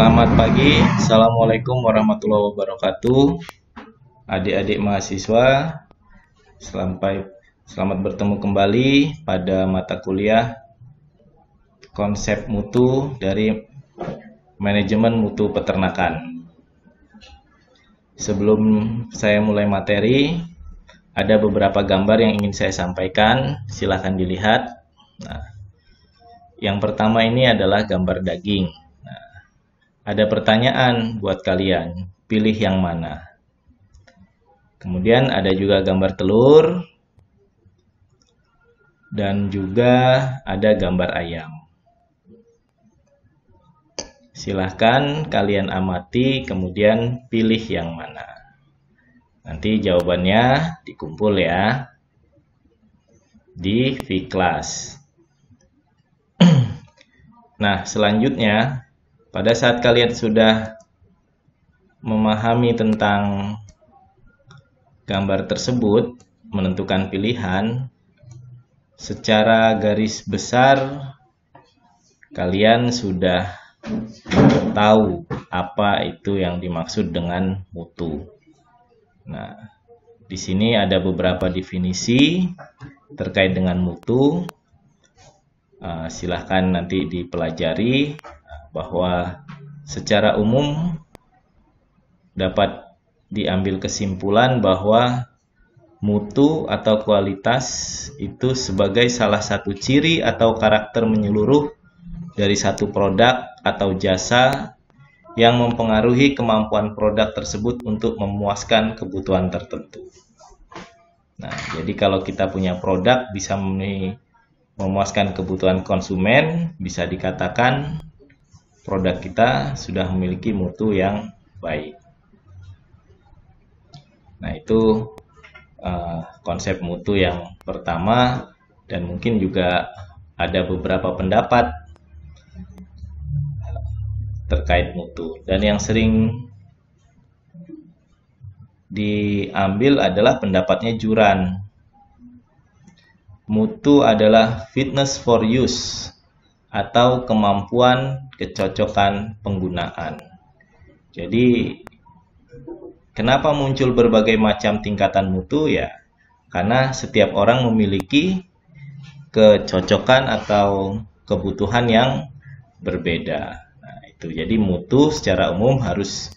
Selamat pagi, Assalamualaikum warahmatullahi wabarakatuh. Adik-adik mahasiswa, selamat bertemu kembali pada mata kuliah konsep mutu dari manajemen mutu peternakan. Sebelum saya mulai materi, ada beberapa gambar yang ingin saya sampaikan, silahkan dilihat. Nah, yang pertama ini adalah gambar daging. Ada pertanyaan buat kalian, pilih yang mana? Kemudian ada juga gambar telur, dan juga ada gambar ayam. Silahkan kalian amati, kemudian pilih yang mana. Nanti jawabannya dikumpul ya, di V-Class. Nah, selanjutnya, pada saat kalian sudah memahami tentang gambar tersebut, menentukan pilihan, secara garis besar kalian sudah tahu apa itu yang dimaksud dengan mutu. Nah, di sini ada beberapa definisi terkait dengan mutu. Silahkan nanti dipelajari, bahwa secara umum dapat diambil kesimpulan bahwa mutu atau kualitas itu sebagai salah satu ciri atau karakter menyeluruh dari satu produk atau jasa yang mempengaruhi kemampuan produk tersebut untuk memuaskan kebutuhan tertentu. Nah, jadi kalau kita punya produk bisa memuaskan kebutuhan konsumen, bisa dikatakan produk kita sudah memiliki mutu yang baik. Nah, itu konsep mutu yang pertama, dan mungkin juga ada beberapa pendapat terkait mutu. Dan yang sering diambil adalah pendapatnya Juran. Mutu adalah fitness for use, atau kemampuan kecocokan penggunaan. Jadi, kenapa muncul berbagai macam tingkatan mutu? Ya, karena setiap orang memiliki kecocokan atau kebutuhan yang berbeda. Nah, itu jadi mutu secara umum harus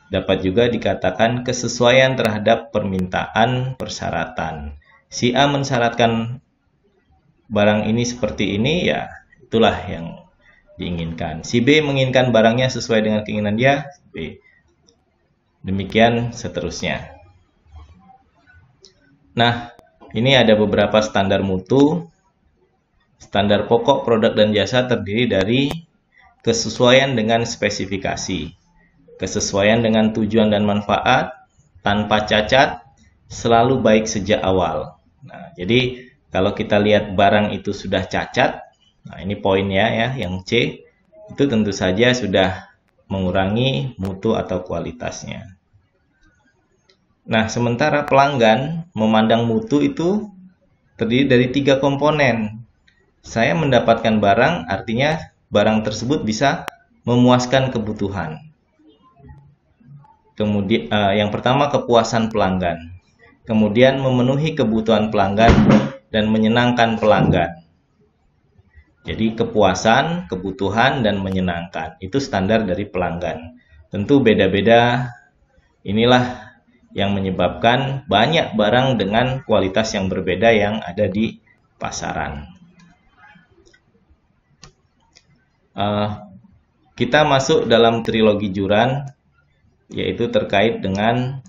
dapat juga dikatakan kesesuaian terhadap permintaan persyaratan. Si A mensyaratkan barang ini seperti ini, ya itulah yang diinginkan. Si B menginginkan barangnya sesuai dengan keinginan dia, B. Demikian seterusnya. Nah, ini ada beberapa standar mutu. Standar pokok produk dan jasa terdiri dari kesesuaian dengan spesifikasi, kesesuaian dengan tujuan dan manfaat, tanpa cacat, selalu baik sejak awal. Nah, jadi kalau kita lihat barang itu sudah cacat, nah ini poinnya ya, yang C, itu tentu saja sudah mengurangi mutu atau kualitasnya. Nah, sementara pelanggan memandang mutu itu terdiri dari 3 komponen. Saya mendapatkan barang, artinya barang tersebut bisa memuaskan kebutuhan. Kemudian yang pertama kepuasan pelanggan. Kemudian memenuhi kebutuhan pelanggan dan menyenangkan pelanggan. Jadi kepuasan, kebutuhan, dan menyenangkan. Itu standar dari pelanggan. Tentu beda-beda. Inilah yang menyebabkan banyak barang dengan kualitas yang berbeda yang ada di pasaran. Kita masuk dalam trilogi Juran, yaitu terkait dengan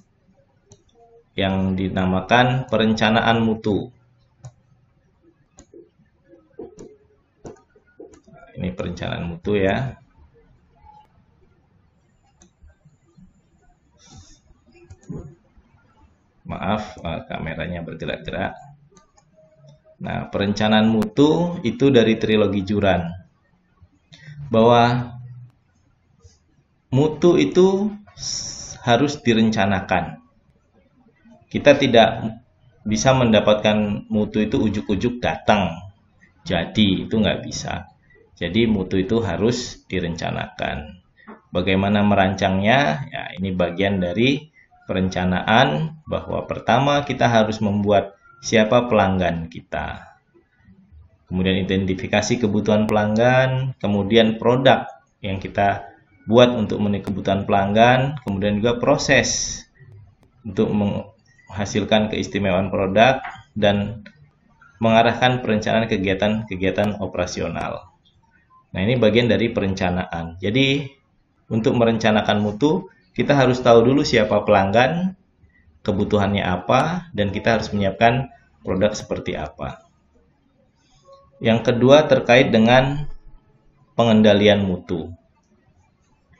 yang dinamakan perencanaan mutu. Ini perencanaan mutu ya. Maaf, kameranya bergerak-gerak. Nah, perencanaan mutu itu dari trilogi Juran. Bahwa mutu itu harus direncanakan. Kita tidak bisa mendapatkan mutu itu ujuk-ujuk datang. Jadi, itu nggak bisa. Jadi mutu itu harus direncanakan. bagaimana merancangnya? Ya, ini bagian dari perencanaan, bahwa pertama kita harus membuat siapa pelanggan kita. Kemudian identifikasi kebutuhan pelanggan, kemudian produk yang kita buat untuk memenuhi kebutuhan pelanggan, kemudian juga proses untuk menghasilkan keistimewaan produk, dan mengarahkan perencanaan kegiatan-kegiatan operasional. Nah, ini bagian dari perencanaan. Jadi, untuk merencanakan mutu, kita harus tahu dulu siapa pelanggan, kebutuhannya apa, dan kita harus menyiapkan produk seperti apa. Yang kedua terkait dengan pengendalian mutu.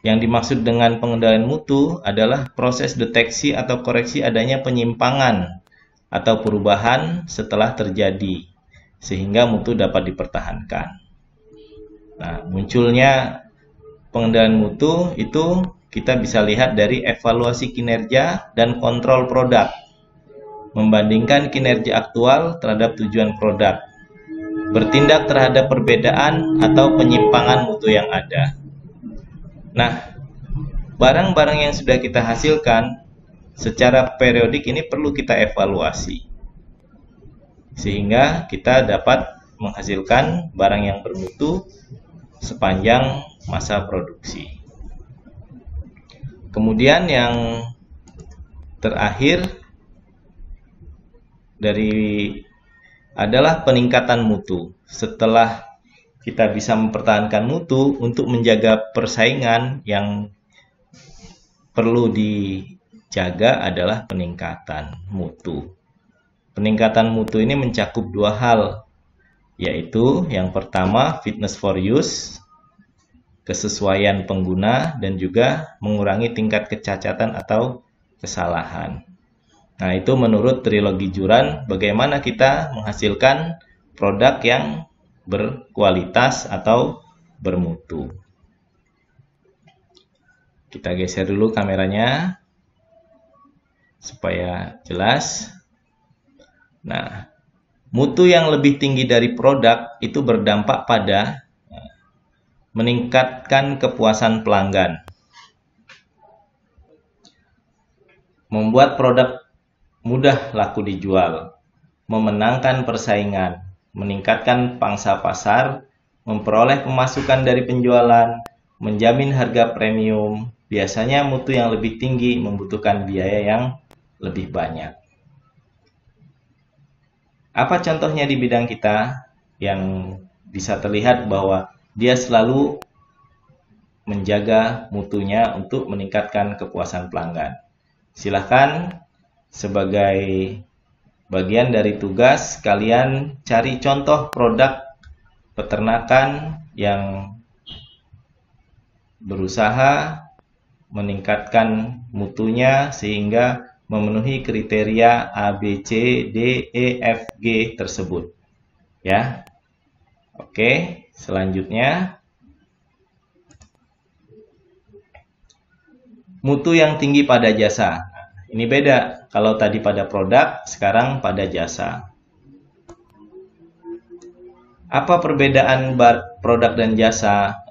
Yang dimaksud dengan pengendalian mutu adalah proses deteksi atau koreksi adanya penyimpangan atau perubahan setelah terjadi, sehingga mutu dapat dipertahankan. Nah, munculnya pengendalian mutu itu kita bisa lihat dari evaluasi kinerja dan kontrol produk, membandingkan kinerja aktual terhadap tujuan produk, bertindak terhadap perbedaan atau penyimpangan mutu yang ada. Nah, barang-barang yang sudah kita hasilkan secara periodik ini perlu kita evaluasi, sehingga kita dapat menghasilkan barang yang bermutu sepanjang masa produksi. Kemudian yang terakhir adalah peningkatan mutu. Setelah kita bisa mempertahankan mutu, untuk menjaga persaingan yang perlu dijaga adalah peningkatan mutu. Peningkatan mutu ini mencakup dua hal, yaitu yang pertama fitness for use, kesesuaian pengguna, dan juga mengurangi tingkat kecacatan atau kesalahan. Nah, itu menurut trilogi Juran, bagaimana kita menghasilkan produk yang berkualitas atau bermutu. Kita geser dulu kameranya supaya jelas. Nah, mutu yang lebih tinggi dari produk itu berdampak pada meningkatkan kepuasan pelanggan, membuat produk mudah laku dijual, memenangkan persaingan, meningkatkan pangsa pasar, memperoleh pemasukan dari penjualan, menjamin harga premium. Biasanya mutu yang lebih tinggi membutuhkan biaya yang lebih banyak. Apa contohnya di bidang kita yang bisa terlihat bahwa dia selalu menjaga mutunya untuk meningkatkan kepuasan pelanggan? Silahkan sebagai bagian dari tugas kalian cari contoh produk peternakan yang berusaha meningkatkan mutunya sehingga memenuhi kriteria A, B, C, D, E, F, G tersebut. Ya. Oke, selanjutnya mutu yang tinggi pada jasa. Ini beda. Kalau tadi pada produk, sekarang pada jasa. Apa perbedaan produk dan jasa?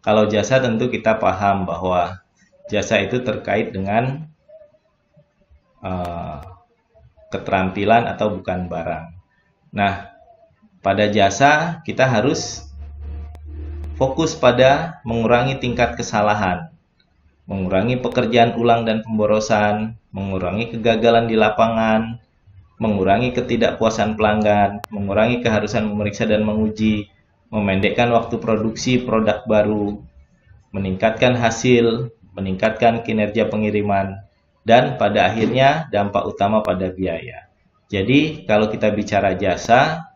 Kalau jasa tentu kita paham bahwa jasa itu terkait dengan keterampilan atau bukan barang. Nah, pada jasa kita harus fokus pada mengurangi tingkat kesalahan, mengurangi pekerjaan ulang dan pemborosan, mengurangi kegagalan di lapangan, mengurangi ketidakpuasan pelanggan, mengurangi keharusan memeriksa dan menguji, memendekkan waktu produksi produk baru, meningkatkan hasil, meningkatkan kinerja pengiriman, dan pada akhirnya dampak utama pada biaya. Jadi kalau kita bicara jasa,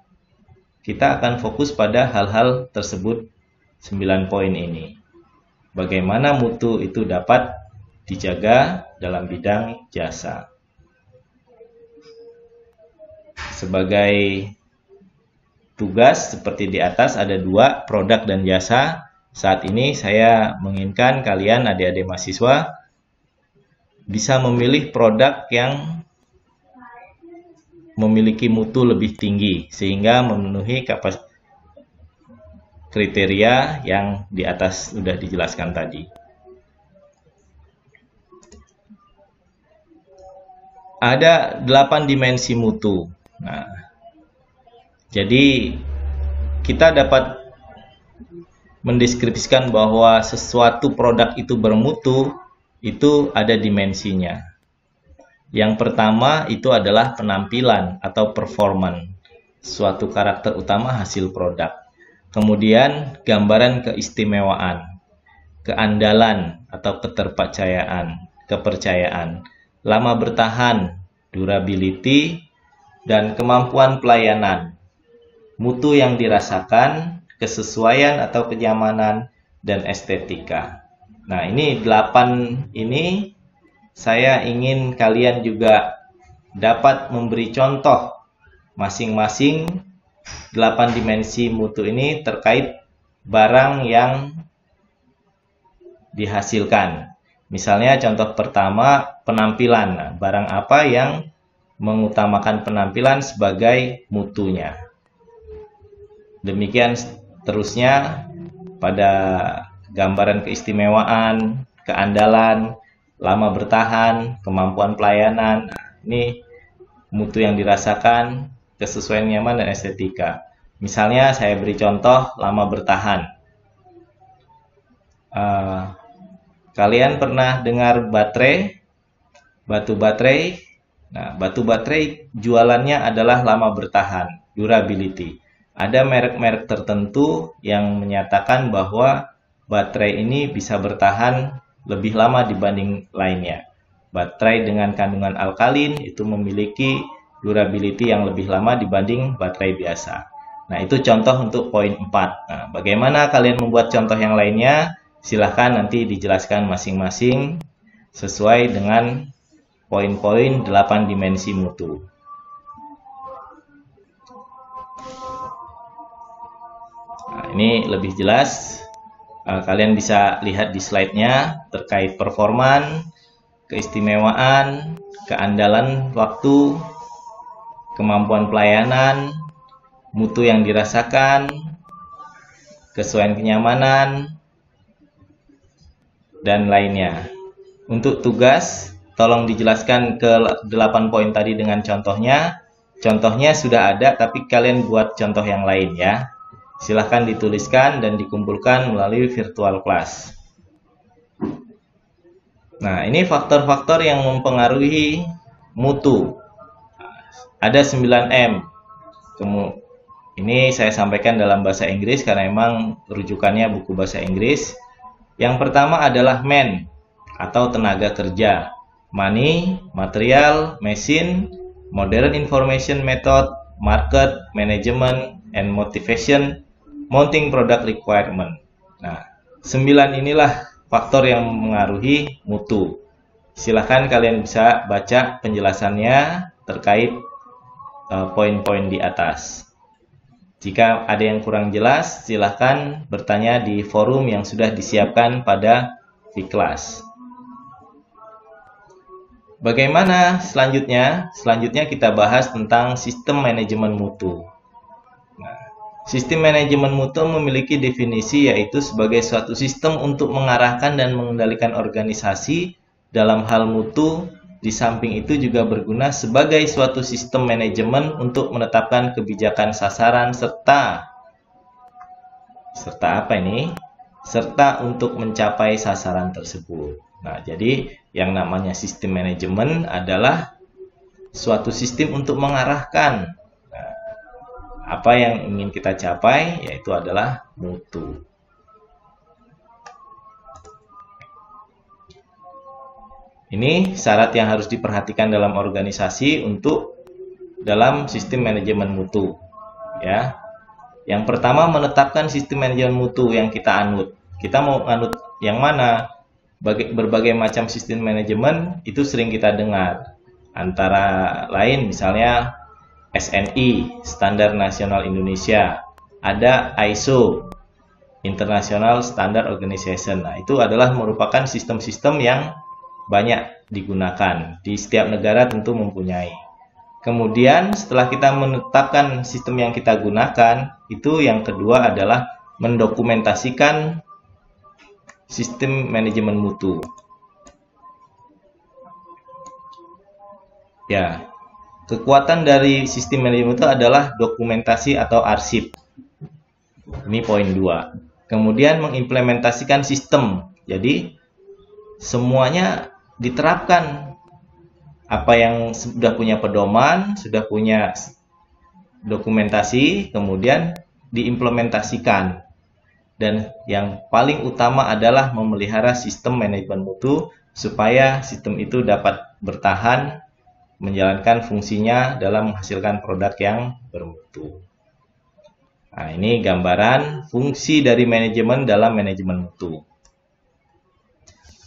kita akan fokus pada hal-hal tersebut 9 poin ini. Bagaimana mutu itu dapat dijaga dalam bidang jasa. Sebagai tugas seperti di atas ada 2, produk dan jasa. Saat ini saya menginginkan kalian adik-adik mahasiswa bisa memilih produk yang memiliki mutu lebih tinggi sehingga memenuhi kriteria yang di atas sudah dijelaskan tadi. ada 8 dimensi mutu. Nah, jadi kita dapat mendeskripsikan bahwa sesuatu produk itu bermutu, itu ada dimensinya. Yang pertama itu adalah penampilan atau performance, suatu karakter utama hasil produk. Kemudian gambaran keistimewaan, keandalan atau kepercayaan, lama bertahan, durability, dan kemampuan pelayanan, mutu yang dirasakan, kesesuaian atau kenyamanan, dan estetika. Nah, ini 8 ini saya ingin kalian juga dapat memberi contoh masing-masing 8 dimensi mutu ini terkait barang yang dihasilkan. Misalnya contoh pertama, penampilan. Nah, barang apa yang mengutamakan penampilan sebagai mutunya. Demikian terusnya pada gambaran keistimewaan, keandalan, lama bertahan, kemampuan pelayanan. Nah, ini mutu yang dirasakan, kesesuaian nyaman, dan estetika. Misalnya saya beri contoh lama bertahan. Kalian pernah dengar baterai, batu baterai? Nah, batu baterai jualannya adalah lama bertahan, durability. Ada merek-merek tertentu yang menyatakan bahwa baterai ini bisa bertahan lebih lama dibanding lainnya. Baterai dengan kandungan alkalin itu memiliki durability yang lebih lama dibanding baterai biasa. Nah, itu contoh untuk poin 4. Nah, bagaimana kalian membuat contoh yang lainnya? Silahkan nanti dijelaskan masing-masing sesuai dengan poin-poin 8 dimensi mutu. Nah, ini lebih jelas. Kalian bisa lihat di slide-nya terkait performan, keistimewaan, keandalan waktu, kemampuan pelayanan, mutu yang dirasakan, kesesuaian kenyamanan, dan lainnya. Untuk tugas, tolong dijelaskan ke 8 poin tadi dengan contohnya. Contohnya sudah ada, tapi kalian buat contoh yang lain ya. Silahkan dituliskan dan dikumpulkan melalui virtual class. Nah, ini faktor-faktor yang mempengaruhi mutu. Ada 9M. Ini saya sampaikan dalam bahasa Inggris karena memang rujukannya buku bahasa Inggris. Yang pertama adalah man atau tenaga kerja, money, material, machine, modern information method, market, management, and motivation, mounting product requirement. Nah, 9 inilah faktor yang mengaruhi mutu. Silahkan kalian bisa baca penjelasannya terkait poin-poin di atas. Jika ada yang kurang jelas, silahkan bertanya di forum yang sudah disiapkan pada Vclass. Bagaimana selanjutnya? Selanjutnya kita bahas tentang sistem manajemen mutu. Nah, sistem manajemen mutu memiliki definisi yaitu sebagai suatu sistem untuk mengarahkan dan mengendalikan organisasi dalam hal mutu. Di samping itu juga berguna sebagai suatu sistem manajemen untuk menetapkan kebijakan sasaran serta apa ini? Serta untuk mencapai sasaran tersebut. Nah, jadi yang namanya sistem manajemen adalah suatu sistem untuk mengarahkan apa yang ingin kita capai, yaitu adalah mutu. Ini syarat yang harus diperhatikan dalam organisasi untuk dalam sistem manajemen mutu. Ya. Yang pertama, menetapkan sistem manajemen mutu yang kita anut. Kita mau anut yang mana? Berbagai macam sistem manajemen itu sering kita dengar. Antara lain misalnya SNI, Standar Nasional Indonesia. Ada ISO, International Standard Organization. Nah, itu adalah merupakan sistem-sistem yang banyak digunakan. Di setiap negara tentu mempunyai. Kemudian setelah kita menetapkan sistem yang kita gunakan, itu yang kedua adalah mendokumentasikan sistem manajemen mutu. Ya, kekuatan dari sistem manajemen itu adalah dokumentasi atau arsip. Ini poin 2. Kemudian mengimplementasikan sistem. Jadi semuanya diterapkan. Apa yang sudah punya pedoman, sudah punya dokumentasi, kemudian diimplementasikan. Dan yang paling utama adalah memelihara sistem manajemen mutu supaya sistem itu dapat bertahan menjalankan fungsinya dalam menghasilkan produk yang bermutu. Nah, ini gambaran fungsi dari manajemen dalam manajemen mutu.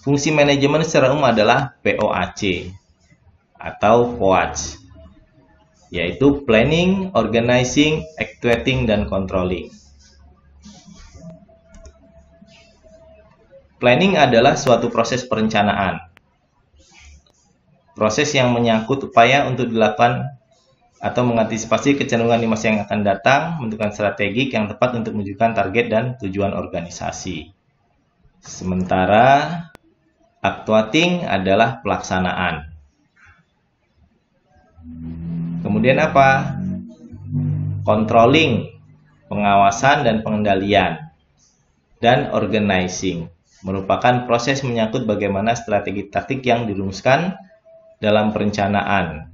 Fungsi manajemen secara umum adalah POAC atau POAC, yaitu planning, organizing, actuating, dan controlling. Planning adalah suatu proses perencanaan. Proses yang menyangkut upaya untuk dilakukan atau mengantisipasi kecenderungan di masa yang akan datang, menentukan strategi yang tepat untuk menunjukkan target dan tujuan organisasi. Sementara actuating adalah pelaksanaan. Kemudian apa? Controlling, pengawasan dan pengendalian. Dan organizing, merupakan proses menyangkut bagaimana strategi taktik yang dirumuskan dalam perencanaan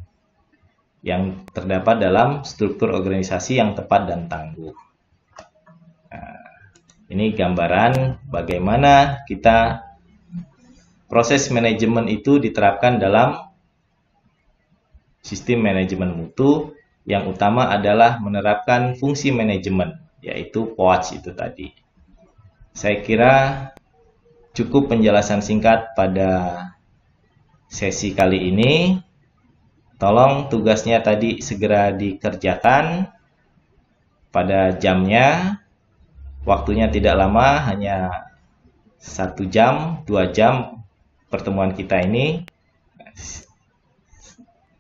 yang terdapat dalam struktur organisasi yang tepat dan tangguh. Nah, ini gambaran bagaimana kita proses manajemen itu diterapkan dalam sistem manajemen mutu. Yang utama adalah menerapkan fungsi manajemen, yaitu POAC itu tadi. Saya kira cukup penjelasan singkat pada sesi kali ini. Tolong tugasnya tadi segera dikerjakan pada jamnya. Waktunya tidak lama, hanya 1 jam, 2 jam pertemuan kita ini.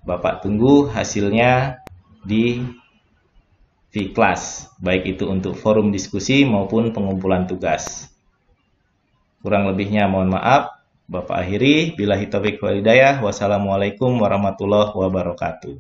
Bapak tunggu hasilnya di V-Class, baik itu untuk forum diskusi maupun pengumpulan tugas. Kurang lebihnya mohon maaf. Bapak akhiri, billahi taufiq wal hidayah. Wassalamualaikum warahmatullahi wabarakatuh.